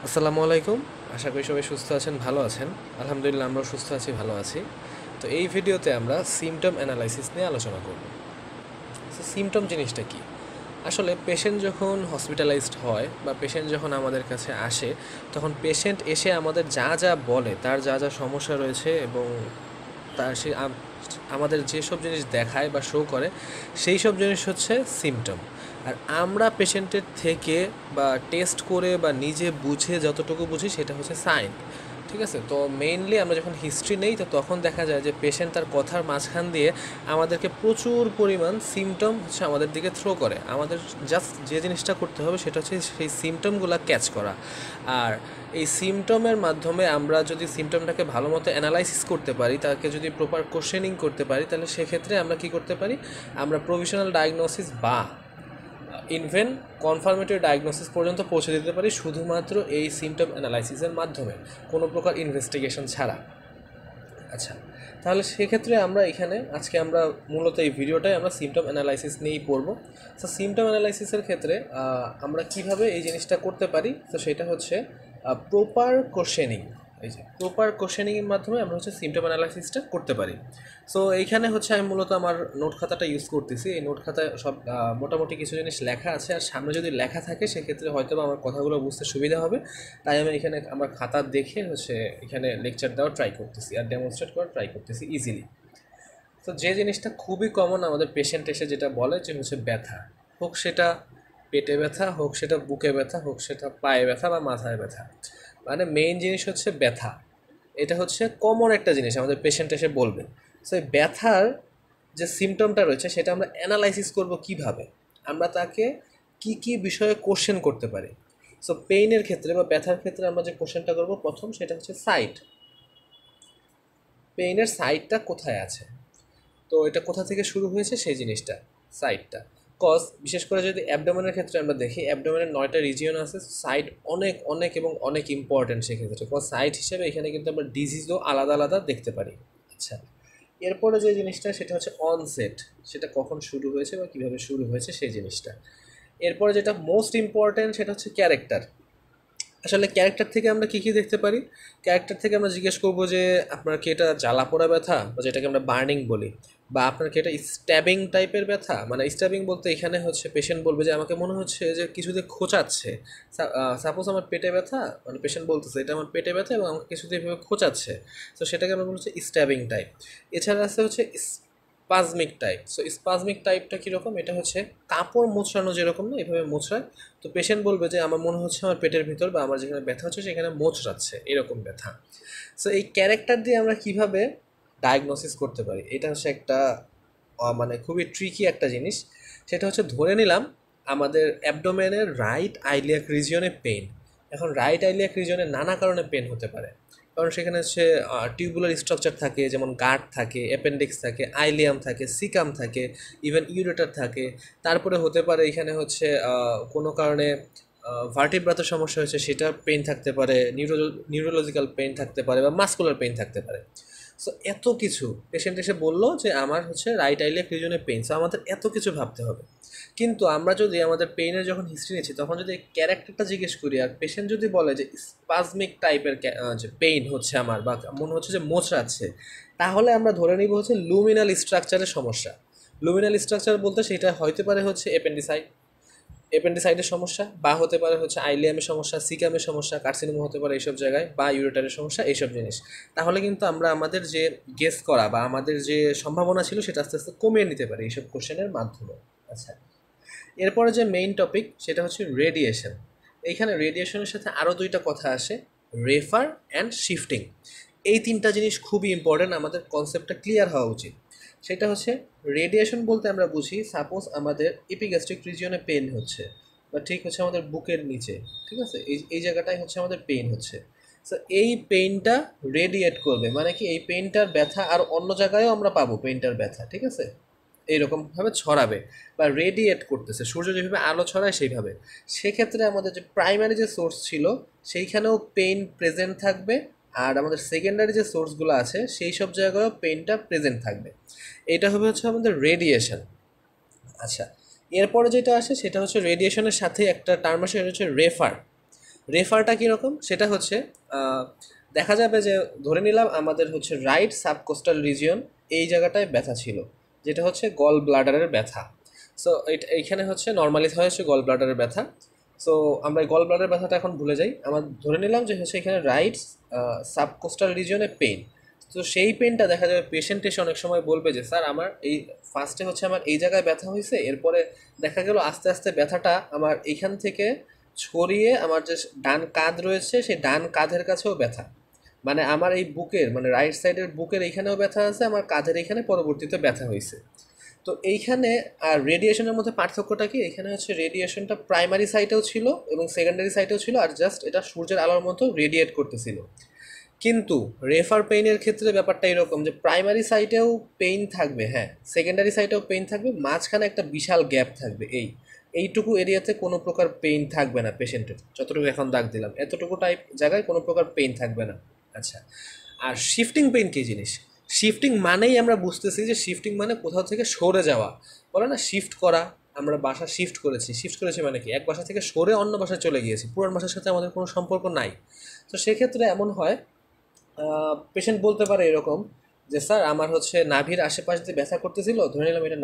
আসসালামু আলাইকুম। আশা করি সবাই সুস্থ আছেন, ভালো আছেন। আলহামদুলিল্লাহ আমরাও সুস্থ আছি, ভালো আছি। তো এই ভিডিওতে আমরা সিমটম অ্যানালাইসিস নিয়ে আলোচনা করব। সো সিমটম জিনিসটা কি? আসলে পেশেন্ট যখন হসপিটালাইজড হয় বা পেশেন্ট যখন আমাদের কাছে আসে, তখন পেশেন্ট এসে আমাদের যা যা বলে, তার যা যা সমস্যা রয়েছে এবং তার আমাদের যেসব জিনিস দেখায় বা শো করে, সেই সব জিনিস হচ্ছে সিমটম। আর আমরা পেশেন্টের থেকে বা টেস্ট করে বা নিজে বুঝে যতটুকু বুঝি সেটা হচ্ছে সাইন। ঠিক আছে, তো মেইনলি আমরা যখন হিস্ট্রি নেই তো তখন দেখা যায় যে পেশেন্ট তার কথার মাঝখান দিয়ে আমাদেরকে প্রচুর পরিমাণ সিমটম হচ্ছে আমাদের দিকে থ্রো করে। আমাদের জাস্ট যে জিনিসটা করতে হবে সেটা হচ্ছে সেই সিমটমগুলো ক্যাচ করা। আর এই সিমটমের মাধ্যমে আমরা যদি সিমটমটাকে ভালো মতো অ্যানালাইসিস করতে পারি, তাকে যদি প্রপার কোশ্চেনিং করতে পারি, তাহলে সেক্ষেত্রে আমরা কি করতে পারি, আমরা প্রভিশনাল ডায়াগনোসিস বা ইনভেন কনফার্মেটরি ডায়াগনোসিস পর্যন্ত পৌঁছে দিতে পারি শুধুমাত্র এই সিমটম অ্যানালাইসিসের মাধ্যমে, কোনো প্রকার ইনভেস্টিগেশন ছাড়া। আচ্ছা, তাহলে সেক্ষেত্রে আমরা এখানে আজকে আমরা মূলত এই ভিডিওটায় আমরা সিমটম অ্যানালাইসিস নিয়েই পড়ব। তো সিমটম অ্যানালাইসিসের ক্ষেত্রে আমরা কিভাবে এই জিনিসটা করতে পারি, তো সেটা হচ্ছে প্রপার কোশ্চেনিং। এই যে প্রপার কোশ্চেনিংয়ের মাধ্যমে আমরা হচ্ছে সিমটম অ্যানালাইসিসটা করতে পারি। সো এইখানে হচ্ছে আমি মূলত আমার নোট খাতাটা ইউজ করতেছি। এই নোট খাতায় সব মোটামুটি কিছু জিনিস লেখা আছে, আর সামনে যদি লেখা থাকে সেক্ষেত্রে হয়তো আমার কথাগুলো বুঝতে সুবিধা হবে। তাই আমি এখানে আমার খাতা দেখে হচ্ছে এখানে লেকচার দেওয়ার ট্রাই করতেছি আর ডেমনস্ট্রেট করার ট্রাই করতেছি ইজিলি। তো যে জিনিসটা খুবই কমন আমাদের পেশেন্ট এসে যেটা বলে যে হচ্ছে ব্যথা, হোক সেটা পেটে ব্যথা, হোক সেটা বুকে ব্যথা, হোক সেটা পায়ে ব্যথা বা মাথায় ব্যথা, মানে মেইন জিনিস হচ্ছে ব্যথা। এটা হচ্ছে কমন একটা জিনিস আমাদের পেশেন্ট এসে বলবে। সো এই ব্যথার যে সিমটমটা রয়েছে সেটা আমরা অ্যানালাইসিস করব কিভাবে, আমরা তাকে কি কি বিষয়ে কোশ্চেন করতে পারি। সো পেইনের ক্ষেত্রে বা ব্যথার ক্ষেত্রে আমরা যে কোশ্চেনটা করবো প্রথম, সেটা হচ্ছে সাইট। পেইনের সাইটটা কোথায় আছে, তো এটা কোথা থেকে শুরু হয়েছে সেই জিনিসটা, সাইটটা। কজ বিশেষ করে যদি অ্যাবডোমেনের ক্ষেত্রে আমরা দেখি, অ্যাবডোমেনের 9টা রিজিয়ন আছে, সাইট অনেক অনেক এবং অনেক ইম্পর্টেন্ট সেক্ষেত্রে। কজ সাইট হিসেবে এখানে কিন্তু আমরা ডিজিজও আলাদা আলাদা দেখতে পারি। আচ্ছা, এরপরে যে জিনিসটা সেটা হচ্ছে অনসেট, সেটা কখন শুরু হয়েছে বা কীভাবে শুরু হয়েছে সেই জিনিসটা। এরপরে যেটা মোস্ট ইম্পর্টেন্ট সেটা হচ্ছে ক্যারেক্টার। আসলে ক্যারেক্টার থেকে আমরা কী কী দেখতে পারি, ক্যারেক্টার থেকে আমরা জিজ্ঞেস করবো যে আপনার কি এটা জ্বালা পোড়া ব্যথা বা যেটাকে আমরা বার্নিং বলি, বা আপনার কি এটা স্ট্যাবিং টাইপের ব্যথা। মানে স্ট্যাবিং বলতে এখানে হচ্ছে পেশেন্ট বলবে যে আমাকে মনে হচ্ছে যে কিছুতে খোঁচাচ্ছে। সাপোজ আমার পেটে ব্যথা, মানে পেশেন্ট বলতেছে এটা আমার পেটে ব্যথা এবং আমাকে কিছুতে এভাবে খোঁচাচ্ছে, তো সেটাকে আমরা বলছি স্ট্যাবিং টাইপ। এছাড়া আছে হচ্ছে স্পাজমিক টাইপ। সো স্পাজমিক টাইপটা কীরকম, এটা হচ্ছে কাপড় মোচড়ানো যেরকম না, এভাবে মোচড়ায়। তো পেশেন্ট বলবে যে আমার মনে হচ্ছে আমার পেটের ভিতর বা আমার যেখানে ব্যথা হচ্ছে সেখানে মোচড়াচ্ছে, এরকম ব্যথা। সো এই ক্যারেক্টার দিয়ে আমরা কিভাবে ডায়াগনোসিস করতে পারি, এটা হচ্ছে একটা মানে খুবই ট্রিকি একটা জিনিস। সেটা হচ্ছে ধরে নিলাম আমাদের অ্যাবডোমেনের রাইট আইলিয়াক রিজিয়নে পেন। এখন রাইট আইলিয়াক রিজিয়নে নানা কারণে পেন হতে পারে, কারণ সেখানে হচ্ছে টিউবুলার স্ট্রাকচার থাকে, যেমন গার্ড থাকে, অ্যাপেন্ডিক্স থাকে, আইলিয়াম থাকে, সিকাম থাকে, ইভেন ইউরেটার থাকে। তারপরে হতে পারে এখানে হচ্ছে কোনো কারণে ভার্টিব্রাতে সমস্যা হয়েছে, সেটা পেইন থাকতে পারে, নিউরোলজিক্যাল পেইন থাকতে পারে বা মাসকুলার পেইন থাকতে পারে। সো এত কিছু পেশেন্ট এসে বললো যে আমার হচ্ছে রাইট আইলিয়াক রিজনে পেইন, সো আমাদের এত কিছু ভাবতে হবে। কিন্তু আমরা যদি আমাদের পেইনের যখন হিস্ট্রি নিচ্ছি তখন যদি ক্যারেক্টারটা জিজ্ঞেস করি আর পেশেন্ট যদি বলে যে স্পাজমিক টাইপের যে পেইন হচ্ছে আমার বা মনে হচ্ছে যে মোচড়াচ্ছে, তাহলে আমরা ধরে নিব হচ্ছে লুমিনাল স্ট্রাকচারের সমস্যা। লুমিনাল স্ট্রাকচার বলতে সেটা হইতে পারে হচ্ছে অ্যাপেন্ডিসাইডের সমস্যা, বা হতে পারে হচ্ছে আইলিয়ামের সমস্যা, সিকামের সমস্যা, কার্সিনোমা হতে পারে এইসব জায়গায়, বা ইউরেটারের সমস্যা, এইসব জিনিস। তাহলে কিন্তু আমরা আমাদের যে গেস করা বা আমাদের যে সম্ভাবনা ছিল সেটা আস্তে আস্তে কমিয়ে নিতে পারি এইসব কোশ্চেনের মাধ্যমে। আচ্ছা, এরপরে যে মেইন টপিক সেটা হচ্ছে রেডিয়েশন। এইখানে রেডিয়েশনের সাথে আরও দুইটা কথা আসে, রেফার অ্যান্ড শিফটিং। এই তিনটা জিনিস খুবই ইম্পর্ট্যান্ট, আমাদের কনসেপ্টটা ক্লিয়ার হওয়া উচিত। সেটা হচ্ছে রেডিয়েশন বলতে আমরা বুঝি সাপোজ আমাদের এপিগ্যাস্ট্রিক রিজিয়নে পেন হচ্ছে, বা ঠিক হচ্ছে আমাদের বুকের নিচে, ঠিক আছে, এই এই জায়গাটায় হচ্ছে আমাদের পেইন হচ্ছে। সো এই পেইনটা রেডিয়েট করবে, মানে কি এই পেইনটার ব্যথা আর অন্য জায়গায়ও আমরা পাবো পেইনটার ব্যথা, ঠিক আছে, এইরকমভাবে ছড়াবে বা রেডিয়েট করতেছে, সূর্য যেভাবে আলো ছড়ায় সেইভাবে। সেক্ষেত্রে আমাদের যে প্রাইমারি যে সোর্স ছিল সেইখানেও পেইন প্রেজেন্ট থাকবে, আর আমাদের সেকেন্ডারি যে সোর্সগুলো আছে সেই সব জায়গায়ও পেইনটা প্রেজেন্ট থাকবে। এটা হবে হচ্ছে আমাদের রেডিয়েশন। আচ্ছা, এরপরে যেটা আসে সেটা হচ্ছে রেডিয়েশনের সাথে একটা টার্ম আসে, এটা হচ্ছে রেফার। রেফারটা কীরকম সেটা হচ্ছে দেখা যাবে যে ধরে নিলাম আমাদের হচ্ছে রাইট সাবকোস্টাল রিজিয়ন এই জায়গাটায় ব্যথা ছিল, যেটা হচ্ছে গল ব্লাডারের ব্যথা। সো এইখানে হচ্ছে নর্মালি হয় হচ্ছে গল ব্লাডারের ব্যথা। সো আমরা গল ব্লাডারের ব্যথাটা এখন ভুলে যাই, আমরা ধরে নিলাম যে হচ্ছে এখানে রাইট সাবকোস্টাল রিজিয়নে পেইন। তো সেই পেনটা দেখা যাবে পেশেন্ট এসে অনেক সময় বলবে যে স্যার আমার এই ফার্স্টে হচ্ছে আমার এই জায়গায় ব্যথা হয়েছে, এরপরে দেখা গেল আস্তে আস্তে ব্যথাটা আমার এইখান থেকে ছড়িয়ে আমার যে ডান কাঁধ রয়েছে সেই ডান কাঁধের কাছেও ব্যথা, মানে আমার এই বুকের মানে রাইট সাইডের বুকের এইখানেও ব্যথা আছে, আমার কাঁধের এইখানে পরবর্তীতে ব্যথা হয়েছে। তো এইখানে আর রেডিয়েশনের মধ্যে পার্থক্যটা কি, এখানে হচ্ছে রেডিয়েশনটা প্রাইমারি সাইটেও ছিল এবং সেকেন্ডারি সাইটেও ছিল, আর জাস্ট এটা সূর্যের আলোর মতো রেডিয়েট করতেছিল। কিন্তু রেফার পেইনের ক্ষেত্রে ব্যাপারটা এরকম যে প্রাইমারি সাইটেও পেইন থাকবে, হ্যাঁ সেকেন্ডারি সাইটেও পেইন থাকবে, মাঝখানে একটা বিশাল গ্যাপ থাকবে, এইটুকু এরিয়াতে কোনো প্রকার পেইন থাকবে না পেশেন্টের, যতটুকু এখন দাগ দিলাম এতটুকু টাইপ জায়গায় কোনো প্রকার পেইন থাকবে না। আচ্ছা, আর শিফটিং পেইন কী জিনিস? শিফটিং মানেই আমরা বুঝতেছি যে শিফটিং মানে কোথাও থেকে সরে যাওয়া, বলে না শিফট করা, আমরা বাসা শিফট করেছি, শিফট করেছি মানে কি এক বাসা থেকে সরে অন্য বাসায় চলে গিয়েছি, পুরান বাসার সাথে আমাদের কোনো সম্পর্ক নাই। তো সেক্ষেত্রে এমন হয় পেশেন্ট বলতে পারে এরকম যে স্যার আমার হচ্ছে নাভির আশেপাশ দিয়ে ব্যথা করতেছিল, ধরে নিলাম এটা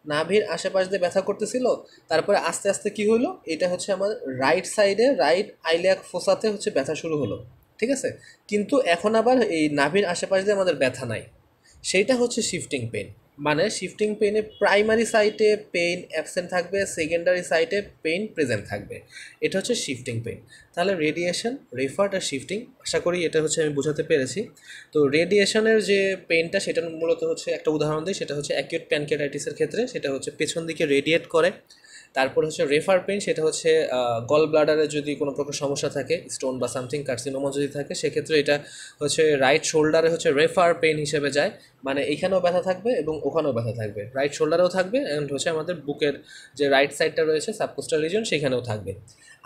নাভির আশেপাশ দিয়ে ব্যথা করতেছিল, তারপরে আস্তে আস্তে কি হলো, এটা হচ্ছে আমার রাইট সাইডে রাইট আইলিয়াক ফোসাতে হচ্ছে ব্যথা শুরু হলো, ঠিক আছে, কিন্তু এখন আবার এই নাভির আশেপাশ দিয়ে আমাদের ব্যথা নাই, সেইটা হচ্ছে শিফটিং পেইন। মানে শিফটিং পেইনে প্রাইমারি সাইটে পেইন অ্যাবসেন্ট থাকবে, সেকেন্ডারি সাইটে পেইন প্রেজেন্ট থাকবে, এটা হচ্ছে শিফটিং পেইন। তাহলে রেডিয়েশন, রেফার্ড আর শিফটিং, আশা করি এটা হচ্ছে আমি বোঝাতে পেরেছি। তো রেডিয়েশনের যে পেইনটা সেটা মূলত হচ্ছে একটা উদাহরণ দিই, সেটা হচ্ছে অ্যাকিউট প্যানক্রিয়াটাইটিসের ক্ষেত্রে সেটা হচ্ছে পেছন দিকে রেডিয়েট করে। তারপর হচ্ছে রেফার পেইন, সেটা হচ্ছে গল ব্লাডারে যদি কোনো প্রকার সমস্যা থাকে, স্টোন বা সামথিং কার্সিনোমা যদি থাকে, সেক্ষেত্রে এটা হচ্ছে রাইট শোল্ডারে হচ্ছে রেফার পেইন হিসেবে যায়, মানে এইখানেও ব্যথা থাকবে এবং ওখানেও ব্যথা থাকবে, রাইট শোল্ডারেও থাকবে অ্যান্ড হচ্ছে আমাদের বুকের যে রাইট সাইডটা রয়েছে সাবকোস্টাল রিজন সেখানেও থাকবে।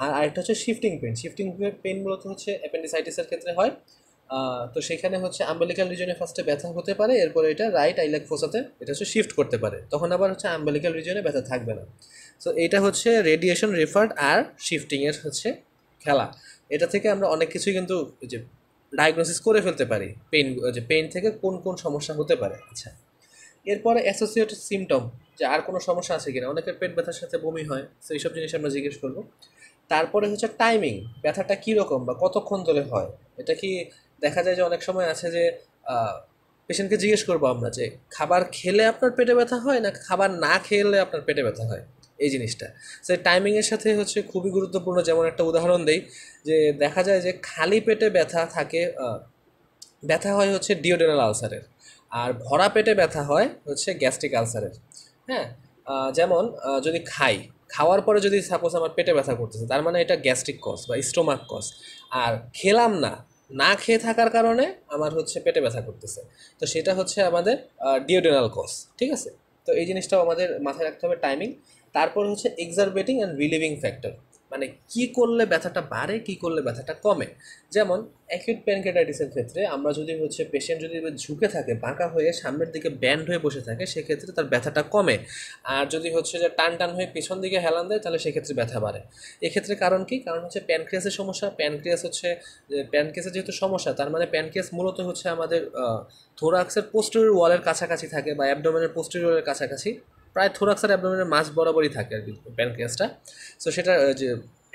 আর আরেকটা হচ্ছে শিফটিং পেইন, শিফটিং পেইন মূলত হচ্ছে অ্যাপেন্ডিসাইটিসের ক্ষেত্রে হয়। তো সেখানে হচ্ছে আম্বেলিক্যাল রিজনে ফার্স্টে ব্যথা হতে পারে, এরপরে এটা রাইট আইল্যাক ফোসাতে এটা হচ্ছে শিফট করতে পারে, তখন আবার হচ্ছে আম্বেলিক্যাল রিজনে ব্যথা থাকবে না। সো এটা হচ্ছে রেডিয়েশন, রেফার্ড আর শিফটিংয়ের হচ্ছে খেলা। এটা থেকে আমরা অনেক কিছুই কিন্তু যে ডায়াগনোসিস করে ফেলতে পারি পেইন, যে পেইন থেকে কোন কোন সমস্যা হতে পারে। আচ্ছা, এরপরে অ্যাসোসিয়েটেড সিমটম, যে আর কোনো সমস্যা আছে কিনা, অনেকের পেট ব্যথার সাথে বমি হয়, তো এইসব জিনিস আমরা জিজ্ঞেস করবো। তারপরে হচ্ছে টাইমিং, ব্যথাটা কীরকম বা কতক্ষণ ধরে হয়, এটা কি দেখা যায় যে অনেক সময় আছে যে পেশেন্টকে জিজ্ঞেস করবো আমরা যে খাবার খেলে আপনার পেটে ব্যথা হয় না খাবার না খেলে আপনার পেটে ব্যথা হয়, এই জিনিসটা সেই টাইমিংয়ের সাথে হচ্ছে খুবই গুরুত্বপূর্ণ। যেমন একটা উদাহরণ দেই, যে দেখা যায় যে খালি পেটে ব্যথা থাকে, ব্যথা হয় হচ্ছে ডিওডেনাল আলসারের, আর ভরা পেটে ব্যথা হয় হচ্ছে গ্যাস্ট্রিক আলসারের। হ্যাঁ, যেমন যদি খাওয়ার পরে যদি সাপোজ আমার পেটে ব্যথা করতেছে, তার মানে এটা গ্যাস্ট্রিক কজ বা স্টোমাক কজ। আর খেলাম না, না খেয়ে থাকার কারণে আমার হচ্ছে পেটে ব্যথা করতেছে, তো সেটা হচ্ছে আমাদের ডিওডেনাল কজ, ঠিক আছে। তো এই জিনিসটাও আমাদের মাথায় রাখতে হবে, টাইমিং। তারপর হচ্ছে এক্সারবেটিং অ্যান্ড রিলিভিং ফ্যাক্টর, মানে কি করলে ব্যথাটা বাড়ে, কি করলে ব্যথাটা কমে। যেমন অ্যাকিউট প্যানক্রিয়াটাইটিসের ক্ষেত্রে আমরা যদি হচ্ছে পেশেন্ট যদি ঝুঁকে থাকে, বাঁকা হয়ে সামনের দিকে ব্যান্ড হয়ে বসে থাকে, সেক্ষেত্রে তার ব্যথাটা কমে। আর যদি হচ্ছে যে টান টান হয়ে পেছন দিকে হেলান দেয়, তাহলে সেক্ষেত্রে ব্যথা বাড়ে। এক্ষেত্রে কারণ কি, কারণ হচ্ছে প্যানক্রিয়াসের সমস্যা। প্যানক্রিয়াস হচ্ছে প্যানক্রিয়াসের যেহেতু সমস্যা, তার মানে প্যানক্রিয়াস মূলত হচ্ছে আমাদের থোরাক্সের পোস্টেরিয়র ওয়ালের কাছাকাছি থাকে বা অ্যাবডোমেনের পোস্টেরিয়র ওয়ালের কাছাকাছি, প্রায় থোরাক্স আর অ্যাবডোমেনের মাঝ বরাবরই থাকে আর কি প্যানক্রিয়াসটা। সো সেটা যে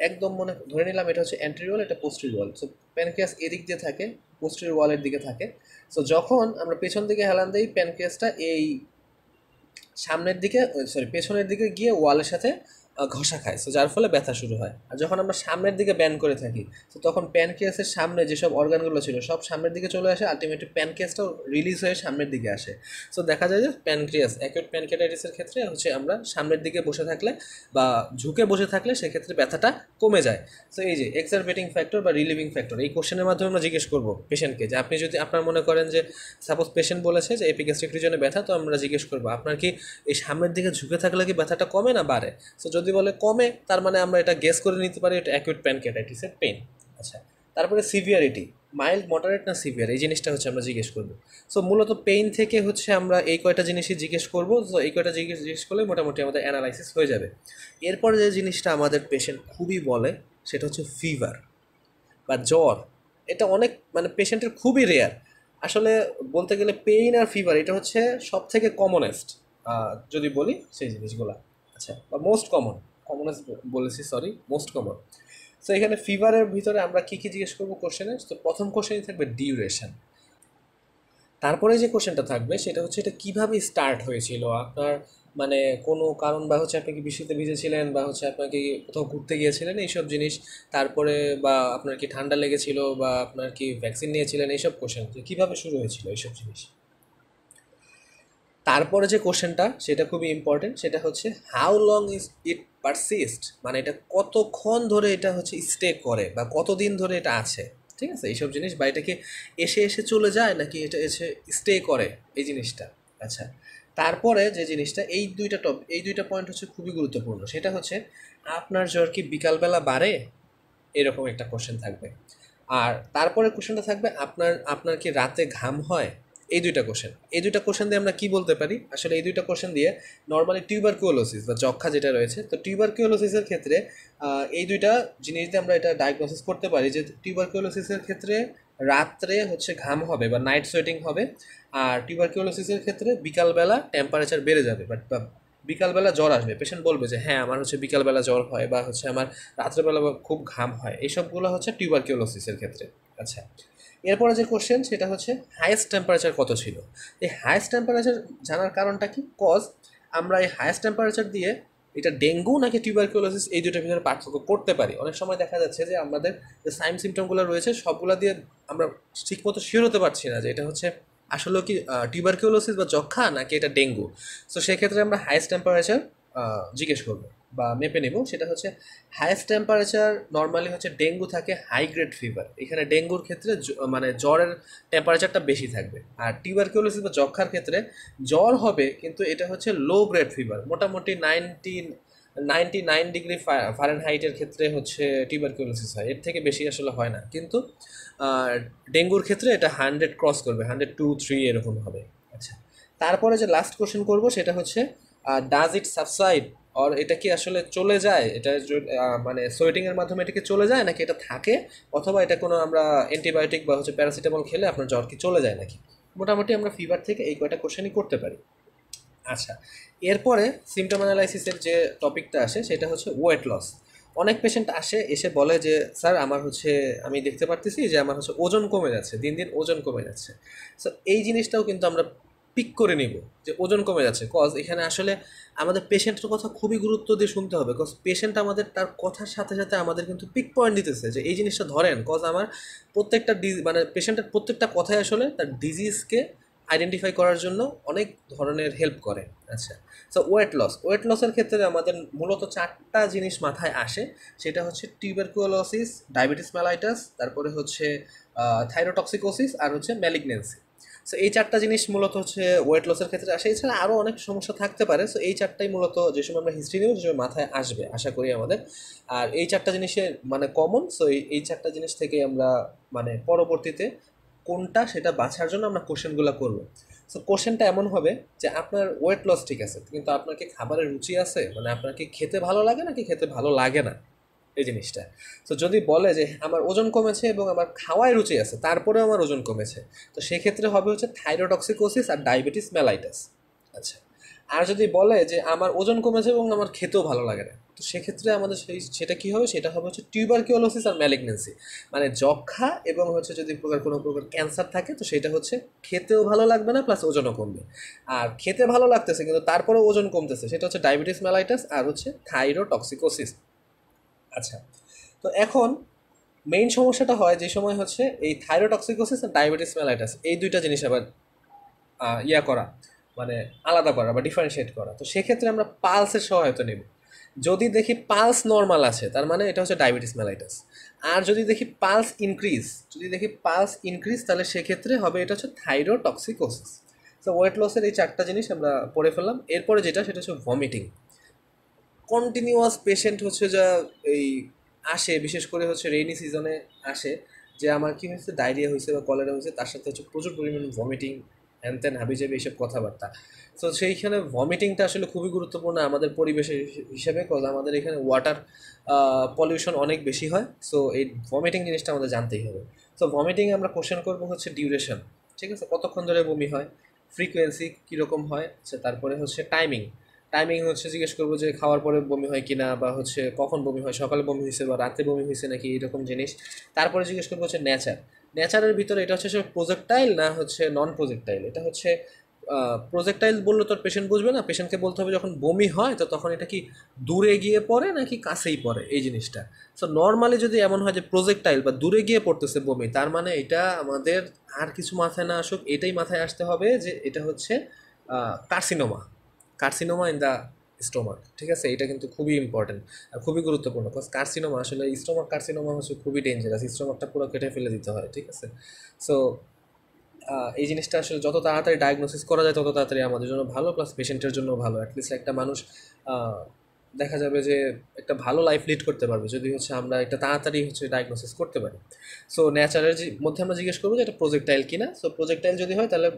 একদম মনে ধরে নিলাম এটা হচ্ছে অ্যান্টেরিয়র ওয়াল, এটা পোস্টেরিয়র ওয়াল। সো প্যানক্রিয়াস এদিক দিয়ে থাকে, পোস্টেরিয়র ওয়ালের দিকে থাকে। সো যখন আমরা পেছন দিকে হেলান দিই, প্যানক্রিয়াসটা এই সামনের দিকে পেছনের দিকে গিয়ে ওয়ালের সাথে ঘষা খায়, সো যার ফলে ব্যথা শুরু হয়। আর যখন আমরা সামনের দিকে ব্যান্ড করে থাকি, তো তখন প্যানক্রিয়াসের সামনে যেসব অর্গানগুলো ছিল সব সামনের দিকে চলে আসে, আলটিমেটলি প্যানক্রিয়াসটাও রিলিজ হয়ে সামনের দিকে আসে। সো দেখা যায় যে প্যানক্রিয়াস অ্যাকিউট প্যানক্রিয়াটাইটিসের ক্ষেত্রে হচ্ছে আমরা সামনের দিকে বসে থাকলে বা ঝুঁকে বসে থাকলে সেক্ষেত্রে ব্যথাটা কমে যায়। সো এই যে এক্সারবেটিং ফ্যাক্টর বা রিলিভিং ফ্যাক্টর, এই কোশ্চেনের মাধ্যমে আমরা জিজ্ঞেস করবো পেশেন্টকে যে আপনি যদি আপনার মনে করেন যে সাপোজ পেশেন্ট বলেছে যে এপিগ্যাস্ট্রিক রিজনে ব্যথা, তো আমরা জিজ্ঞেস করবো আপনার কি এই সামনের দিকে ঝুঁকে থাকলে কি ব্যথাটা কমে না বাড়ে। সো যদি বলে কমে, তার মানে আমরা এটা গেস করে নিতে পারি এটা অ্যাকিউট প্যানক্রিয়াটাইটিসের পেইন। আচ্ছা, তারপরে সিভিয়ারিটি, মাইল্ড, মডারেট না সিভিয়ার, এই জিনিসটা হচ্ছে আমরা জিজ্ঞেস করবো। সো মূলত পেইন থেকে হচ্ছে আমরা এই কয়টা জিনিসই জিজ্ঞেস করবো। সো এই কয়টা জিজ্ঞেস করলে মোটামুটি আমাদের অ্যানালাইসিস হয়ে যাবে। এরপর যে জিনিসটা আমাদের পেশেন্ট খুবই বলে সেটা হচ্ছে ফিভার। বা জ্বর, এটা অনেক মানে পেশেন্টের খুবই রেয়ার। আসলে বলতে গেলে পেইন আর ফিভার এটা হচ্ছে সব থেকে কমনেস্ট যদি বলি সেই জিনিসগুলো। আচ্ছা, বা মোস্ট কমন, কমনেস্ট বলেছি সরি, মোস্ট কমন। তো এখানে ফিভারের ভিতরে আমরা কী কী জিজ্ঞেস করবো কোশ্চেনে, তো প্রথম কোশ্চেনই থাকবে ডিউরেশন। তারপরে যে কোশ্চেনটা থাকবে সেটা হচ্ছে এটা কিভাবে স্টার্ট হয়েছিল আপনার, মানে কোনো কারণ বা হচ্ছে আপনি কি বৃষ্টিতে ভিজেছিলেন বা হচ্ছে আপনাকে কোথাও ঘুরতে গিয়েছিলেন এইসব জিনিস। তারপরে বা আপনার কি ঠান্ডা লেগেছিল বা আপনার কি ভ্যাকসিন নিয়েছিলেন, এইসব কোশ্চেন যে কীভাবে শুরু হয়েছিল এইসব জিনিস। তারপরে যে কোশ্চেনটা সেটা খুবই ইম্পর্টেন্ট, সেটা হচ্ছে how long is it persist, মানে এটা কতক্ষণ ধরে এটা হচ্ছে স্টে করে বা কতদিন ধরে এটা আছে। ঠিক আছে, এইসব জিনিস, বা এটা কি এসে এসে চলে যায় নাকি এটা এসে স্টে করে, এই জিনিসটা। আচ্ছা, তারপরে যে জিনিসটা, এই দুইটা পয়েন্ট হচ্ছে খুবই গুরুত্বপূর্ণ, সেটা হচ্ছে আপনার জ্বর কি বিকালবেলা বাড়ে, এরকম একটা কোশ্চেন থাকবে। আর তারপরে কোশ্চেনটা থাকবে আপনার আপনার কি রাতে ঘাম হয়। এই দুইটা কোশ্চেন দিয়ে আমরা কি বলতে পারি, আসলে এই দুইটা কোশ্চেন দিয়ে নর্মালি টিউবারকুলোসিস বা যক্ষা যেটা রয়েছে, তো টিউবারকুলোসিসের ক্ষেত্রে এই দুইটা জিনিস দিয়ে আমরা এটা ডায়াগনোসিস করতে পারি যে টিউবারকুলোসিসের ক্ষেত্রে রাত্রে হচ্ছে ঘাম হবে বা নাইট সোয়েটিং হবে, আর টিউবারকুলোসিসের ক্ষেত্রে বিকালবেলা টেম্পারেচার বেড়ে যাবে, বাট বিকালবেলা জ্বর আসবে, পেশেন্ট বলবে যে হ্যাঁ আমার হচ্ছে বিকালবেলা জ্বর হয় বা হচ্ছে আমার রাত্রেবেলা খুব ঘাম হয়, এইসবগুলো হচ্ছে টিউবারকিউলোসিসের ক্ষেত্রে। আচ্ছা, এরপরে যে কোশ্চেন সেটা হচ্ছে হাইয়েস্ট টেম্পারেচার কত ছিল। এই হাইয়েস্ট টেম্পারেচার জানার কারণটা কি, কজ আমরা এই হাইয়েস্ট টেম্পারেচার দিয়ে এটা ডেঙ্গু নাকি টিউবারকিউলোসিস এই দুটোর ভিতরে পার্থক্য করতে পারি। অনেক সময় দেখা যাচ্ছে যে আমাদের যে সাইন সিমটমগুলো রয়েছে সবগুলো দিয়ে আমরা ঠিকমতো শিওর হতে পারছি না যে এটা হচ্ছে আসলে কি টিউবারকিউলোসিস বা যক্ষা নাকি এটা ডেঙ্গু। সো সেক্ষেত্রে আমরা হাইয়েস্ট টেম্পারেচার জিজ্ঞেস করবো বা মেপে নেব, সেটা হচ্ছে হাইয়েস্ট টেম্পারেচার নর্মালি হচ্ছে ডেঙ্গু থাকে হাই গ্রেড ফিভার, এখানে ডেঙ্গুর ক্ষেত্রে মানে জ্বরের টেম্পারেচারটা বেশি থাকবে। আর টিউবারকিউলোসিস বা যক্ষার ক্ষেত্রে জ্বর হবে কিন্তু এটা হচ্ছে লো গ্রেড ফিভার, মোটামুটি 99 ডিগ্রি ফারেনহাইটের ক্ষেত্রে হচ্ছে টিউবারকিউলোসিস হয়, এর থেকে বেশি আসলে হয় না। কিন্তু ডেঙ্গুর ক্ষেত্রে এটা 100 ক্রস করবে, 102-3 এরকম হবে। আচ্ছা, তারপরে যে লাস্ট কোশ্চেন করব সেটা হচ্ছে ডাজ ইট সাবসাইড, অর এটা কি আসলে চলে যায়, এটা মানে সোয়েটিংয়ের মাধ্যমে এটা কি চলে যায় নাকি এটা থাকে, অথবা এটা কোনো আমরা অ্যান্টিবায়োটিক বা হচ্ছে প্যারাসিটামল খেলে আপনার জ্বর কি চলে যায় নাকি। মোটামুটি আমরা ফিভার থেকে এই কয়টা কোশ্চেনই করতে পারি। আচ্ছা, এরপরে সিমটম অ্যানালাইসিসের যে টপিকটা আসে সেটা হচ্ছে ওয়েট লস। অনেক পেশেন্ট এসে বলে যে স্যার আমার হচ্ছে আমি দেখতে পারতেছি যে আমার হচ্ছে ওজন কমে যাচ্ছে, দিন দিন ওজন কমে যাচ্ছে। সো এই জিনিসটাও কিন্তু আমরা পিক করে নিব যে ওজন কমে যাচ্ছে, কজ এখানে আসলে আমাদের পেশেন্টের কথা খুবই গুরুত্ব দিয়ে শুনতে হবে, কজ পেশেন্ট আমাদের তার কথার সাথে সাথে আমাদের কিন্তু পিক পয়েন্ট দিতেছে যে এই জিনিসটা ধরেন, কজ আমার প্রত্যেকটা মানে পেশেন্টের প্রত্যেকটা কথাই আসলে তার ডিজিজকে আইডেন্টিফাই করার জন্য অনেক ধরনের হেল্প করে। আচ্ছা, সো ওয়েট লসের ক্ষেত্রে আমাদের মূলত চারটা জিনিস মাথায় আসে, সেটা হচ্ছে টিউবারকুলোসিস, ডায়াবেটিস মেলাইটাস, তারপরে হচ্ছে থাইরোটক্সিকোসিস, আর হচ্ছে ম্যালিগনেন্সি। সো এই চারটা জিনিস মূলত হচ্ছে ওয়েট লসের ক্ষেত্রে আসে, এছাড়া আরও অনেক সমস্যা থাকতে পারে। সো এই চারটাই মূলত যে সময় আমরা হিস্ট্রি নেব যে সময় মাথায় আসবে আশা করি আমাদের। আর এই চারটা জিনিসের মানে কমন, সো এই চারটা জিনিস থেকে আমরা মানে পরবর্তীতে কোনটা সেটা বাছার জন্য আমরা কোশ্চেনগুলো করব। সো কোশ্চেনটা এমন হবে যে আপনার ওয়েট লস ঠিক আছে কিন্তু আপনার কি খাবারের রুচি আছে, মানে আপনার কি খেতে ভালো লাগে নাকি খেতে ভালো লাগে না, এই জিনিসটা। তো যদি বলে যে আমার ওজন কমেছে এবং আমার খাওয়ায় রুচি আছে তারপরেও আমার ওজন কমেছে, তো সেক্ষেত্রে হবে হচ্ছে থাইরোটক্সিকোসিস আর ডায়াবেটিস মেলাইটাস। আচ্ছা, আর যদি বলে যে আমার ওজন কমেছে এবং আমার খেতেও ভালো লাগে না, তো সেক্ষেত্রে আমাদের সেটা কী হবে, সেটা হবে হচ্ছে টিউবারকিউলোসিস আর ম্যালিগনেন্সি, মানে যক্ষা এবং হচ্ছে যদি কোনো প্রকার ক্যান্সার থাকে তো সেটা হচ্ছে খেতেও ভালো লাগবে না প্লাস ওজনও কমবে। আর খেতে ভালো লাগতেছে কিন্তু তারপরেও ওজন কমতেছে, সেটা হচ্ছে ডায়াবেটিস মেলাইটাস আর হচ্ছে থাইরোটক্সিকোসিস। আচ্ছা, তো এখন মেইন সমস্যাটা হয় যে সময় হচ্ছে এই থাইরোটক্সিকোসিস আর ডায়াবেটিস মেলাইটাস এই দুইটা জিনিস আবার করা, মানে আলাদা করা বা ডিফারেন্সিয়েট করা। তো সেক্ষেত্রে আমরা পালসের সহায়তা নেব। যদি দেখি পালস নর্মাল আছে তার মানে এটা হচ্ছে ডায়াবেটিস মেলাইটাস। আর যদি দেখি পালস ইনক্রিজ তাহলে সেক্ষেত্রে হবে এটা হচ্ছে থাইরোটক্সিকোসিস। তো ওয়েট লসের এই চারটা জিনিস আমরা পড়ে ফেললাম। এরপরে যেটা সেটা হচ্ছে ভমিটিং। কন্টিনিউয়াস পেশেন্ট হচ্ছে যা এই আসে, বিশেষ করে হচ্ছে রেইনি সিজনে আসে যে আমার কী হয়েছে, ডায়রিয়া হয়েছে বা কলেরা হয়েছে, তার সাথে হচ্ছে প্রচুর পরিমাণ ভমিটিং হ্যান ত্যান হাবিজাবি এইসব কথাবার্তা। সো সেইখানে ভমিটিংটা আসলে খুবই গুরুত্বপূর্ণ আমাদের পরিবেশের হিসেবে, কজ আমাদের এখানে ওয়াটার পলিউশন অনেক বেশি হয়। সো এই ভমিটিং জিনিসটা আমাদের জানতেই হবে। সো ভমিটিং আমরা কোশ্চেন করবো হচ্ছে ডিউরেশন, ঠিক আছে, কতক্ষণ ধরে বমি হয়, ফ্রিকোয়েন্সি কীরকম হয়, আচ্ছা তারপরে হচ্ছে টাইমিং। টাইমিং হচ্ছে জিজ্ঞেস করবো যে খাওয়ার পরে বমি হয় কিনা, বা হচ্ছে কখন বমি হয়, সকালে বমি হয়েছে বা রাতে বমি হয়েছে নাকি, এরকম জিনিস। তারপরে জিজ্ঞেস করবো হচ্ছে নেচার। নেচারের ভিতরে এটা হচ্ছে প্রজেক্টাইল না হচ্ছে নন প্রজেক্টাইল। এটা হচ্ছে প্রজেক্টাইল বললে তো পেশেন্ট বুঝবে না, পেশেন্টকে বলতে হবে যখন বমি হয় তো তখন এটা কি দূরে গিয়ে পড়ে নাকি কাছেই পড়ে, এই জিনিসটা। সো নর্মালি যদি এমন হয় যে প্রজেক্টাইল বা দূরে গিয়ে পড়তেছে বমি, তার মানে এটা আমাদের আর কিছু মাথায় না আসুক, এটাই মাথায় আসতে হবে যে এটা হচ্ছে carcinoma, carcinoma in the stomach, ঠিক আছে। এটা কিন্তু খুবই ইম্পর্টেন্ট আর খুবই গুরুত্বপূর্ণ, বিকজ কার্সিনোমা আসলে স্টোমাক কার্সিনোমা হচ্ছে খুবই ডেঞ্জারাস, স্টোমাকটা পুরো কেটে ফেলে দিতে হয়, ঠিক আছে। সো এই জিনিসটা আসলে যত তাড়াতাড়ি ডায়াগনোসিস করা যায় তত তাড়াতাড়ি আমাদের জন্য ভালো, প্লাস পেশেন্টের জন্য ভালো। অ্যাটলিস্ট একটা মানুষ দেখা যাবে যে একটা ভালো লাইফ লিড করতে পারবে যদি হচ্ছে আমরা একটা তাড়াতাড়ি হচ্ছে ডায়াগনোসিস করতে পারি। সো ন্যাচারের মধ্যে আমরা জিজ্ঞেস করবো যে এটা প্রজেক্টাইল কিনা। সো প্রজেক্টাইল যদি হয় তাহলে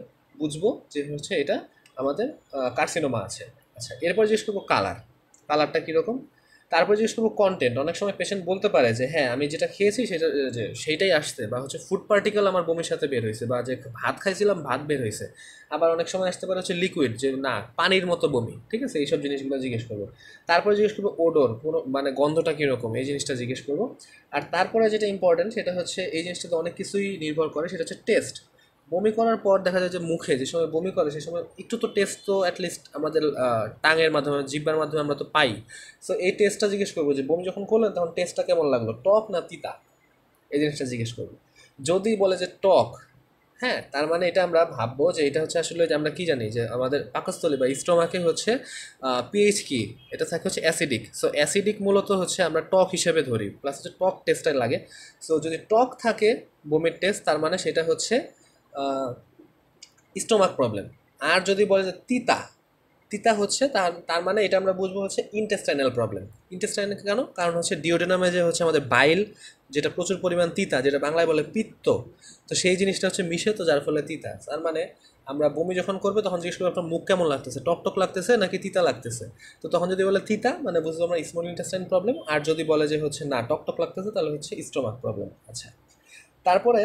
বুঝবো যে হচ্ছে এটা আমাদের কার্সিনোমা আছে। আচ্ছা, এরপর জিজ্ঞেস করবো কালার, কালারটা কীরকম। তারপর জিজ্ঞেস করবো কন্টেন্ট। অনেক সময় পেশেন্ট বলতে পারে যে হ্যাঁ আমি যেটা খেয়েছি সেটা যে সেইটাই আসছে, বা হচ্ছে ফুড পার্টিকেল আমার বমির সাথে বের হয়েছে, বা যে ভাত খাইছিলাম ভাত বের হয়েছে। আবার অনেক সময় আসতে পারে হচ্ছে লিকুইড, যে না পানির মতো বমি, ঠিক আছে, এইসব জিনিসগুলো জিজ্ঞেস করবো। তারপরে জিজ্ঞেস করবো ওডোর, কোনো মানে গন্ধটা কীরকম, এই জিনিসটা জিজ্ঞেস করবো। আর তারপরে যেটা ইম্পর্টেন্ট সেটা হচ্ছে এই জিনিসটাতে অনেক কিছুই নির্ভর করে, সেটা হচ্ছে টেস্ট। বমি করার পর দেখা যায় যে মুখে যে সময় বমি করে সেই সময় একটু তো টেস্ট তো অ্যাটলিস্ট আমাদের টাঙের মাধ্যমে জিহ্বার মাধ্যমে আমরা তো পাই। সো এই টেস্টটা জিজ্ঞেস করবো যে বমি যখন করলেন তখন টেস্টটা কেমন লাগলো, টক না তিতা, এই জিনিসটা জিজ্ঞেস করবো। যদি বলে যে টক, হ্যাঁ, তার মানে এটা আমরা ভাববো যে এটা হচ্ছে আসলে যে আমরা কি জানি যে আমাদের পাকস্থলী বা স্টোমাকে হচ্ছে পিএইচ কি, এটা থাকে হচ্ছে অ্যাসিডিক। সো অ্যাসিডিক মূলত হচ্ছে আমরা টক হিসেবে ধরি, প্লাস হচ্ছে টক টেস্টটা লাগে। সো যদি টক থাকে বমির টেস্ট, তার মানে সেটা হচ্ছে স্টোমাক প্রবলেম। আর যদি বলে যে তিতা, তিতা হচ্ছে তার তার মানে এটা আমরা বুঝবো হচ্ছে ইন্টেস্টাইনাল প্রবলেম। ইন্টেস্টাইনাল কেন, কারণ হচ্ছে ডিওডেনামে যে হচ্ছে আমাদের বাইল, যেটা প্রচুর পরিমাণ তিতা, যেটা বাংলায় বলে পিত্ত, তো সেই জিনিসটা হচ্ছে মিশে, তো যার ফলে তিতা। তার মানে আমরা বমি যখন করবে তখন জিজ্ঞেস করবো আপনার মুখ কেমন লাগতেছে, টকটক লাগতেছে নাকি তিতা লাগতেছে। তো তখন যদি বলে তিতা মানে বুঝবো আমরা স্মল ইন্টেস্টাইন প্রবলেম, আর যদি বলে যে হচ্ছে না টকটক লাগতেছে তাহলে হচ্ছে স্টোমাক প্রবলেম। আচ্ছা, তারপরে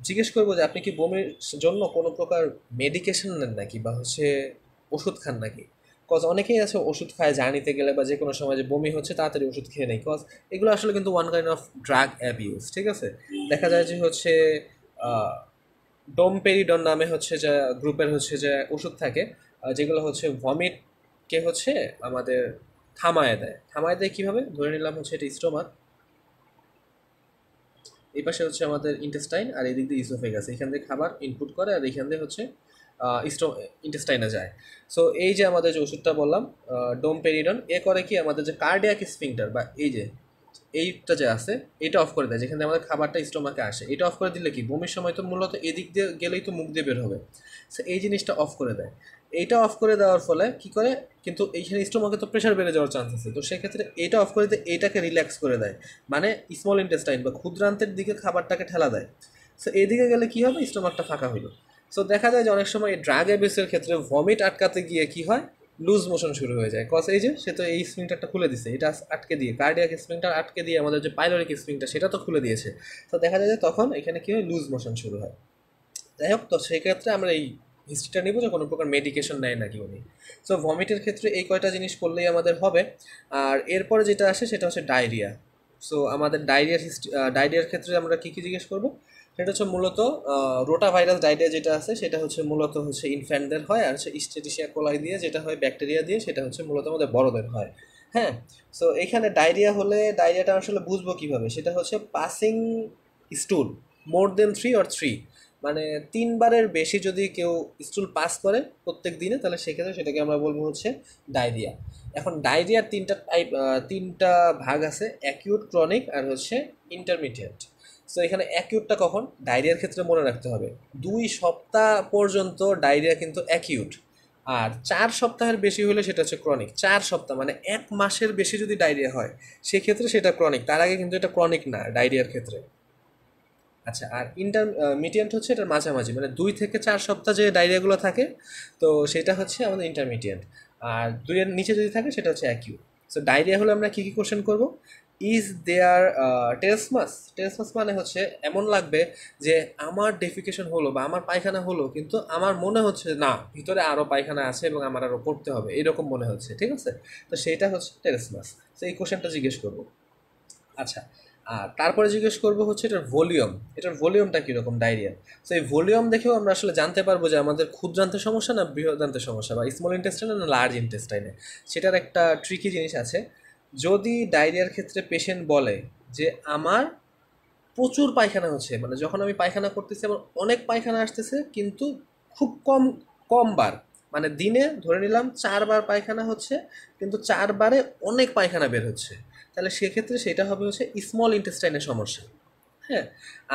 জিজ্ঞেস করবো যে আপনি কি বমির জন্য কোনো প্রকার মেডিকেশন নেন নাকি, বা হচ্ছে ওষুধ খান নাকি। কজ অনেকেই আছে ওষুধ খায় জার্নিতে গেলে বা যে কোনো সময় যে বমি হচ্ছে তাড়াতাড়ি ওষুধ খেয়ে নেই, কজ এগুলো আসলে কিন্তু one kind of drug abuse, ঠিক আছে। দেখা যায় যে হচ্ছে ডোমপেরিডন নামে হচ্ছে যে গ্রুপের হচ্ছে যে ওষুধ থাকে, যেগুলো হচ্ছে ভমিটকে হচ্ছে আমাদের থামায় দেয়। থামায় দেয় কীভাবে, ধরে নিলাম হচ্ছে এটা স্টোমাক, এই পাশে হচ্ছে আমাদের ইন্টেস্টাইন, আর এদিক দিয়ে ইসোফেগাস, এখান দিয়ে খাবার ইনপুট করে আর এখান দিয়ে হচ্ছে ইন্টেস্টাইনে যায়। সো এই যে আমাদের যে ওষুধটা বললাম ডোমপেরিডন, এ করে কি আমাদের যে কার্ডিয়াক স্ফিংটার বা এই যে এইটা যে আছে এটা অফ করে দেয়, যেখানে আমাদের খাবারটা স্টোমাকে আসে। এটা অফ করে দিলে কি বমির সময় তো মূলত এদিক দিয়ে গেলেই তো মুখ দিয়ে বের হবে, সো এই জিনিসটা অফ করে দেয়। এইটা অফ করে দেওয়ার ফলে কি করে, কিন্তু এইখানে স্টোমাকে তো প্রেশার বেড়ে যাওয়ার চান্স আছে, তো সেক্ষেত্রে এইটা অফ করে দিয়ে এইটাকে রিল্যাক্স করে দেয়, মানে স্মল ইন্টেস্টাইন বা ক্ষুদ্রান্তের দিকে খাবারটাকে ঠেলা দেয়। সো এইদিকে গেলে কি হবে, স্টোমাকটা ফাঁকা হলো। সো দেখা যায় যে অনেক সময় এই ড্রাগ অ্যাবিউসের ক্ষেত্রে ভমিট আটকাতে গিয়ে কি হয়, লুজ মোশন শুরু হয়ে যায়, কজ এই যে সে তো এই স্প্রিংটারটা খুলে দিছে, এটা আটকে দিয়ে কার্ডিয়াক স্প্রিংটার আটকে দিয়ে আমাদের যে পাইলোরিক স্প্রিংটার সেটা তো খুলে দিয়েছে। তো দেখা যায় যে তখন এখানে কি হয়, লুজ মোশন শুরু হয়। যাই হোক, তো সেই ক্ষেত্রে আমরা এই হিস্ট্রিটা নিব যে কোনো প্রকার মেডিকেশন নেয় নাকি উনি। সো ভমিটের ক্ষেত্রে এই কয়টা জিনিস করলেই আমাদের হবে। আর এরপরে যেটা আসে সেটা হচ্ছে ডায়রিয়া। সো আমাদের ডায়রিয়ার ক্ষেত্রে আমরা কী কী জিজ্ঞেস করবো, সেটা হচ্ছে মূলত রোটা ভাইরাস ডায়রিয়া যেটা আছে সেটা হচ্ছে মূলত হচ্ছে ইনফ্যান্টদের হয়, আর হচ্ছে ইস্টেটিসিয়া কোলাই দিয়ে যেটা হয় ব্যাকটেরিয়া দিয়ে, সেটা হচ্ছে মূলত আমাদের বড়দের হয়। হ্যাঁ, সো এখানে ডায়রিয়া হলে ডায়রিয়াটা আসলে বুঝবো কীভাবে, সেটা হচ্ছে পাসিং স্টুল মোর দেন 3 মানে 3বারের বেশি যদি কেউ স্টুল পাস করে প্রত্যেক দিনে, তাহলে সেক্ষেত্রে সেটাকে আমরা বলবো হচ্ছে ডায়রিয়া। এখন ডায়রিয়ার তিনটা ভাগ আছে, অ্যাকিউট, ক্রনিক আর হচ্ছে ইন্টারমিডিয়েট। সো এখানে অ্যাকিউটটা কখন, ডায়রিয়ার ক্ষেত্রে মনে রাখতে হবে 2 সপ্তাহ পর্যন্ত ডায়রিয়া কিন্তু অ্যাকিউট, আর 4 সপ্তাহের বেশি হলে সেটা হচ্ছে ক্রনিক। 4 সপ্তাহ মানে 1 মাসের বেশি যদি ডায়রিয়া হয় সেক্ষেত্রে সেটা ক্রনিক, তার আগে কিন্তু এটা ক্রনিক না ডায়রিয়ার ক্ষেত্রে। আচ্ছা, আর ইন্টারমিডিয়েন্ট হচ্ছে এটার মাঝামাঝি, মানে 2 থেকে 4 সপ্তাহ যে ডায়রিয়াগুলো থাকে, তো সেটা হচ্ছে আমাদের ইন্টারমিডিয়েন্ট। আর 2-এর নিচে যদি থাকে সেটা হচ্ছে অ্যাকিউট। সো ডায়রিয়া হলে আমরা কী কী কোশ্চেন করবো? Is there টেরেসমাস? টেরেসমাস মানে হচ্ছে এমন লাগবে যে আমার ডেফিকেশন হলো বা আমার পায়খানা হলো, কিন্তু আমার মনে হচ্ছে না ভিতরে আরও পায়খানা আছে এবং আমার আরও করতে হবে, এরকম মনে হচ্ছে, ঠিক আছে? তো সেইটা হচ্ছে টেরেসমাস। তো এই কোশ্চেনটা জিজ্ঞেস করবো। আচ্ছা, আর তারপরে জিজ্ঞেস করবো হচ্ছে এটার ভলিউম, এটার ভলিউমটা কীরকম ডায়রিয়া। তো এই ভলিউম দেখেও আমরা আসলে জানতে পারবো যে আমাদের ক্ষুদ্রান্তের সমস্যা না বৃহদান্তের সমস্যা, বা স্মল ইন্টেস্টাইনে না লার্জ ইন্টেস্টাইনে। সেটার একটা ট্রিকি জিনিস আছে। যদি ডায়রিয়ার ক্ষেত্রে পেশেন্ট বলে যে আমার প্রচুর পায়খানা হচ্ছে, মানে যখন আমি পায়খানা করতেছি আমার অনেক পায়খানা আসতেছে, কিন্তু খুব কম কম বার, মানে দিনে ধরে নিলাম 4 বার পায়খানা হচ্ছে, কিন্তু 4 বারে অনেক পায়খানা বের হচ্ছে, তাহলে সেক্ষেত্রে সেটা হবে হচ্ছে স্মল ইন্টেস্টাইনের সমস্যা। হ্যাঁ।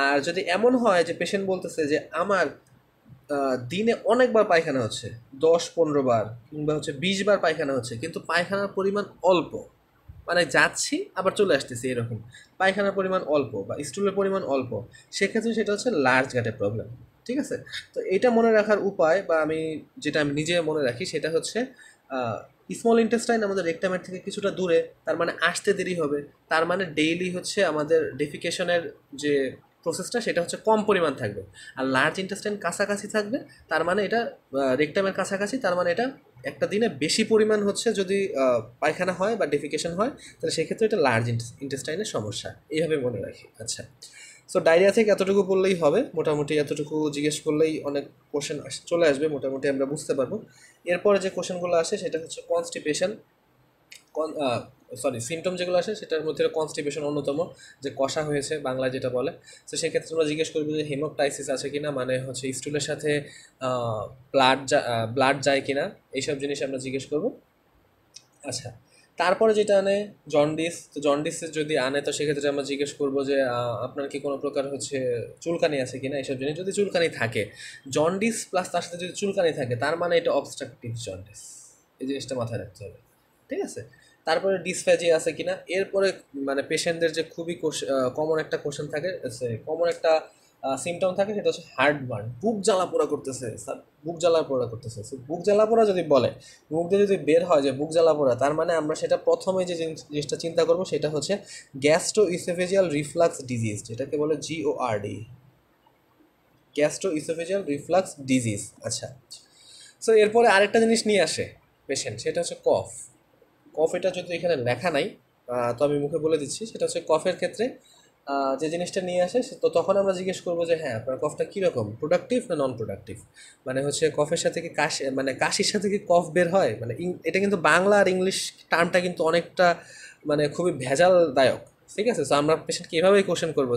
আর যদি এমন হয় যে পেশেন্ট বলতেছে যে আমার দিনে অনেকবার পায়খানা হচ্ছে, 10-15 বার কিংবা হচ্ছে 20 বার পায়খানা হচ্ছে, কিন্তু পায়খানার পরিমাণ অল্প, মানে যাচ্ছি আবার চলে আসতেছি এরকম, পায়খানার পরিমাণ অল্প বা স্টুলের পরিমাণ অল্প, সেক্ষেত্রে সেটা হচ্ছে লার্জ গাটের প্রবলেম। ঠিক আছে? তো এটা মনে রাখার উপায়, বা যেটা আমি নিজে মনে রাখি সেটা হচ্ছে স্মল ইন্টেস্টাইন আমাদের রেকটামের থেকে কিছুটা দূরে, তার মানে আসতে দেরি হবে, তার মানে ডেইলি হচ্ছে আমাদের ডেফিকেশনের যে প্রসেসটা সেটা হচ্ছে কম পরিমাণ থাকবে। আর লার্জ ইন্টেস্টাইন কাছাকাছি থাকবে, তার মানে এটা রেকটামের কাছাকাছি, তার মানে এটা একটা দিনে বেশি পরিমাণ হচ্ছে যদি পায়খানা হয় বা ডেফিকেশন হয়, তাহলে সেক্ষেত্রে এটা লার্জ ইন্টেস্টাইনের সমস্যা, এইভাবে মনে রাখি। আচ্ছা, সো ডায়রিয়া থেকে এতটুকু বললেই হবে, মোটামুটি এতটুকু জিজ্ঞেস করলেই অনেক কোশ্চেন চলে আসবে, মোটামুটি আমরা বুঝতে পারবো। এরপরে যে কোশ্চেনগুলো আসে সেটা হচ্ছে কনস্টিপেশন, সিমটম যেগুলো আসে সেটার মধ্যে কনস্টিপেশন অন্যতম, যে কষা হয়েছে বাংলায় যেটা বলে। তো সেক্ষেত্রে আমরা জিজ্ঞেস করবো যে হেমোপটাইসিস আছে কিনা, মানে হচ্ছে স্টুলের সাথে ব্লাড যায় কিনা, এইসব জিনিস আমরা জিজ্ঞেস করবো। আচ্ছা, তারপরে যেটা আনে জন্ডিস, তো জন্ডিস যদি আনে তো সেক্ষেত্রে আমরা জিজ্ঞেস করবো যে আপনার কি কোনো প্রকার হচ্ছে চুলকানি আছে কিনা, এইসব জিনিস যদি চুলকানি থাকে, জন্ডিস প্লাস তার সাথে যদি চুলকানি থাকে, তার মানে এটা অবস্ট্রাকটিভ জন্ডিস, এই জিনিসটা মাথায় রাখতে হবে। ঠিক আছে? তারপরে ডিসফ্যাজি আছে কিনা, এরপরে মানে পেশেন্টদের যে খুবই কমন একটা কোশ্চেন থাকে, কমন একটা সিমটম থাকে, সেটা হচ্ছে হার্ট বার্ন, বুক জ্বালা পোড়া করতেছে স্যার, বুক জ্বালা পোড়া করতেছে। বুক জ্বালা পোড়া যদি বলে, মুখ দিয়ে যদি বের হয় যে বুক জ্বালা পোড়া, তার মানে আমরা সেটা প্রথমে যে জিনিসটা চিন্তা করবো সেটা হচ্ছে গ্যাস্ট্রো ইসোফেজিয়াল রিফ্লাক্স ডিজিজ, যেটাকে বলে GORD, gastro oesophageal reflux disease. আচ্ছা, সো এরপরে আরেকটা জিনিস নিয়ে আসে পেশেন্ট, সেটা হচ্ছে কফ। কফ এটা যদি এখানে লেখা নাই, তো আমি মুখে বলে দিচ্ছি, সেটা হচ্ছে কফের ক্ষেত্রে যে জিনিসটা নিয়ে আসে, তো তখন আমরা জিজ্ঞেস করবো যে হ্যাঁ আপনার কফটা কীরকম, প্রোডাক্টিভ না নন প্রোডাক্টিভ, মানে হচ্ছে কফের সাথে কি কাশি, মানে কাশির সাথে কি কফ বের হয়, মানে এটা কিন্তু বাংলা আর ইংলিশ টার্মটা কিন্তু অনেকটা মানে খুবই ভেজালদায়ক। ঠিক আছে? তো আমরা পেশেন্টকে এভাবেই কোশ্চেন করবো,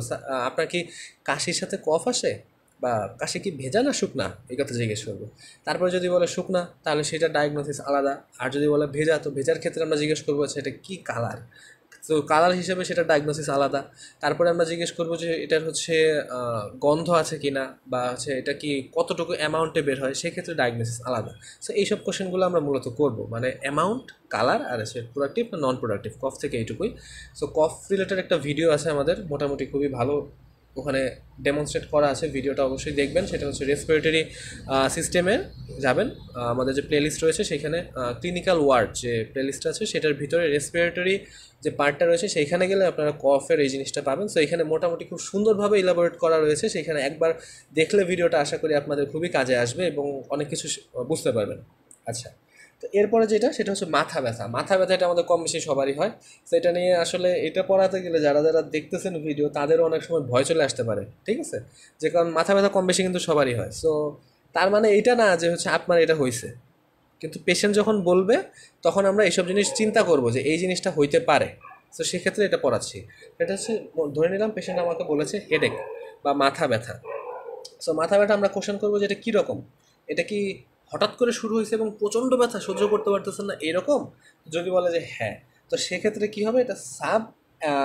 আপনার কি কাশির সাথে কফ আসে, বা কাশি কি ভেজা না শুকনা, এই কথা জিজ্ঞেস করবো। তারপরে যদি বলে শুকনা, তাহলে সেটা ডায়াগনোসিস আলাদা। আর যদি বলে ভেজা, তো ভেজার ক্ষেত্রে আমরা জিজ্ঞেস করবো সেটা কি কালার, তো কালার হিসেবে সেটা ডায়াগনোসিস আলাদা। তারপরে আমরা জিজ্ঞেস করবো যে এটার হচ্ছে গন্ধ আছে কিনা, বা হচ্ছে এটা কি কতটুকু অ্যামাউন্টে বের হয়, সেক্ষেত্রে ডায়াগনোসিস আলাদা। সো এইসব কোশ্চেনগুলো আমরা মূলত করবো, মানে অ্যামাউন্ট, কালার, আর হচ্ছে প্রোডাক্টিভ না নন প্রোডাক্টিভ, কফ থেকে এইটুকুই। সো কফ রিলেটেড একটা ভিডিও আছে আমাদের, মোটামুটি খুবই ভালো, ওখানে ডেমনস্ট্রেট করা আছে, ভিডিওটা অবশ্যই দেখবেন। সেটা হচ্ছে রেসপিরেটরি সিস্টেমে যাবেন, আমাদের যে প্লেলিস্ট রয়েছে সেখানে ক্লিনিক্যাল ওয়ার্ড যে প্লেলিস্ট আছে সেটার ভিতরে রেসপিরেটরি যে পার্টটা রয়েছে সেইখানে গেলে আপনারা কফের এই জিনিসটা পাবেন। সো এখানে মোটামুটি খুব সুন্দরভাবে ইলাবোরেট করা রয়েছে, সেখানে একবার দেখলে ভিডিওটা আশা করি আপনাদের খুবই কাজে আসবে এবং অনেক কিছু বুঝতে পারবেন। আচ্ছা, তো এরপরে যেটা সেটা হচ্ছে মাথা ব্যথা। মাথা ব্যথা এটা আমাদের কম বেশি সবারই হয়। তো এটা নিয়ে আসলে এটা পড়াতে গেলে যারা যারা দেখতেছেন ভিডিও, তাদেরও অনেক সময় ভয় চলে আসতে পারে। ঠিক আছে? যে কারণ মাথা ব্যথা কম বেশি কিন্তু সবারই হয়। সো তার মানে এইটা না যে হচ্ছে আপনার এটা হয়েছে, কিন্তু পেশেন্ট যখন বলবে তখন আমরা এইসব জিনিস চিন্তা করবো যে এই জিনিসটা হইতে পারে। তো সেক্ষেত্রে এটা পড়াচ্ছি। এটা হচ্ছে ধরে নিলাম পেশেন্ট আমাকে বলেছে হেডেক বা মাথা ব্যথা। সো মাথা ব্যথা আমরা কোশ্চেন করবো যে এটা কীরকম, এটা কি হঠাৎ করে শুরু হয়েছে এবং প্রচণ্ড ব্যথা সহ্য করতে পারতেছেন না এরকম? যদি বলে যে হ্যাঁ, তো সেক্ষেত্রে কী হবে, এটা sub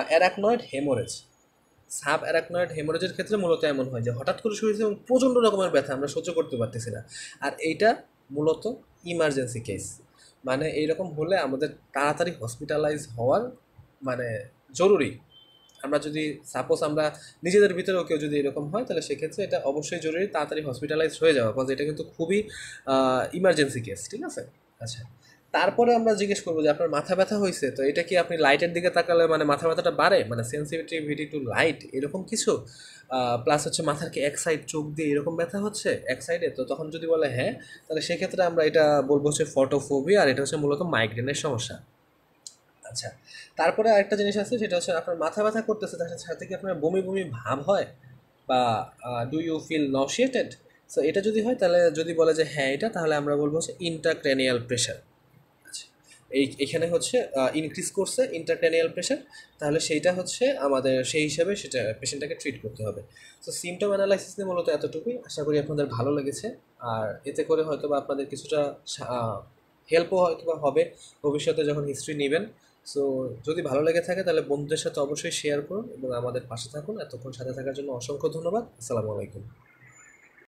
arachnoid haemorrhage. Subarachnoid হেমোরেজের ক্ষেত্রে মূলত এমন হয় যে হঠাৎ করে শুরু হয়েছে এবং প্রচণ্ড রকমের ব্যথা, আমরা সহ্য করতে পারতেছি না। আর এইটা মূলত ইমার্জেন্সি কেস, মানে এইরকম হলে আমাদের তাড়াতাড়ি হসপিটালাইজ হওয়ার মানে জরুরি। আমরা যদি সাপোজ আমরা নিজেদের ভিতরেও কেউ যদি এরকম হয় তাহলে সেক্ষেত্রে এটা অবশ্যই জরুরি তাড়াতাড়ি হসপিটালাইজ হয়ে যাওয়া, বিকজ এটা কিন্তু খুবই ইমার্জেন্সি কেস, ঠিক আছে? আচ্ছা, তারপরে আমরা জিজ্ঞেস করবো যে আপনার মাথা ব্যথা হয়েছে, তো এটা কি আপনি লাইটের দিকে তাকালে মানে মাথা ব্যথাটা বাড়ে, মানে সেন্সিটিভিটি টু লাইট এরকম কিছু, প্লাস হচ্ছে মাথার কি এক সাইড চোখ দিয়ে এরকম ব্যথা হচ্ছে এক সাইডে, তো তখন যদি বলে হ্যাঁ, তাহলে সেক্ষেত্রে আমরা এটা বলবো হচ্ছে ফটোফোবিয়া, আর এটা হচ্ছে মূলত মাইগ্রেনের সমস্যা। আচ্ছা, তারপরে আরেকটা জিনিস আছে, সেটা হচ্ছে আপনার মাথা ব্যথা করতেছে, তার সাথে কি আপনার বমি বমি ভাব হয়, বা ডু ইউ ফিল নসিয়েটেড? সো এটা যদি হয়, তাহলে যদি বলে যে হ্যাঁ এটা, তাহলে আমরা বলবো হচ্ছে ইন্ট্রাক্রেনিয়াল প্রেশার। আচ্ছা, এখানে হচ্ছে ইনক্রিজ করছে ইন্ট্রাক্রেনিয়াল প্রেশার, তাহলে সেইটা হচ্ছে আমাদের সেই হিসাবে সেটা পেশেন্টটাকে ট্রিট করতে হবে। সো সিমটম অ্যানালাইসিস নিয়ে মূলত এতটুকুই, আশা করি আপনাদের ভালো লেগেছে, আর এতে করে হয়তো বা আপনাদের কিছুটা হেল্পও হয়তো বা হবে ভবিষ্যতে যখন হিস্ট্রি নেবেন। সো যদি ভালো লেগে থাকে তাহলে বন্ধুদের সাথে অবশ্যই শেয়ার করুন এবং আমাদের পাশে থাকুন। এতক্ষণ সাথে থাকার জন্য অসংখ্য ধন্যবাদ। আসসালামু আলাইকুম।